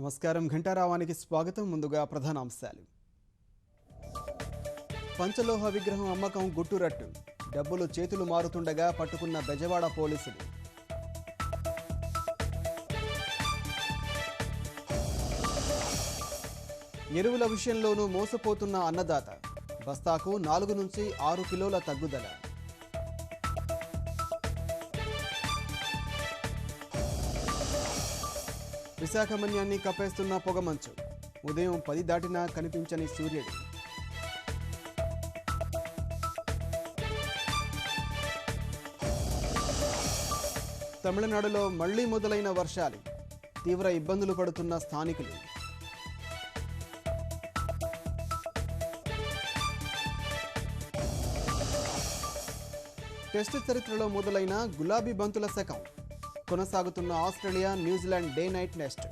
నమస్కారం ఘంటారావానికి స్వాగతం. ముందుగా ప్రధానాంశాలు. పంచలోహ విగ్రహం అమ్మకం గుట్టురట్టు, డబ్బులు చేతులు మారుతుండగా పట్టుకున్న బెజవాడ పోలీసులు. ఎరువుల విషయంలోనూ మోసపోతున్న అన్నదాత, బస్తాకు 4 నుంచి 6 కిలోల తగ్గుదల. విశాఖ మన్యాన్ని కప్పేస్తున్న పొగమంచు, ఉదయం 10 దాటినా కనిపించని సూర్యుడు. తమిళనాడులో మళ్లీ మొదలైన వర్షాలు, తీవ్ర ఇబ్బందులు పడుతున్న స్థానికులు. టెస్టు చరిత్రలో మొదలైన గులాబీ బంతుల శకం, కొనసాగుతున్న Australia New Zealand day night test.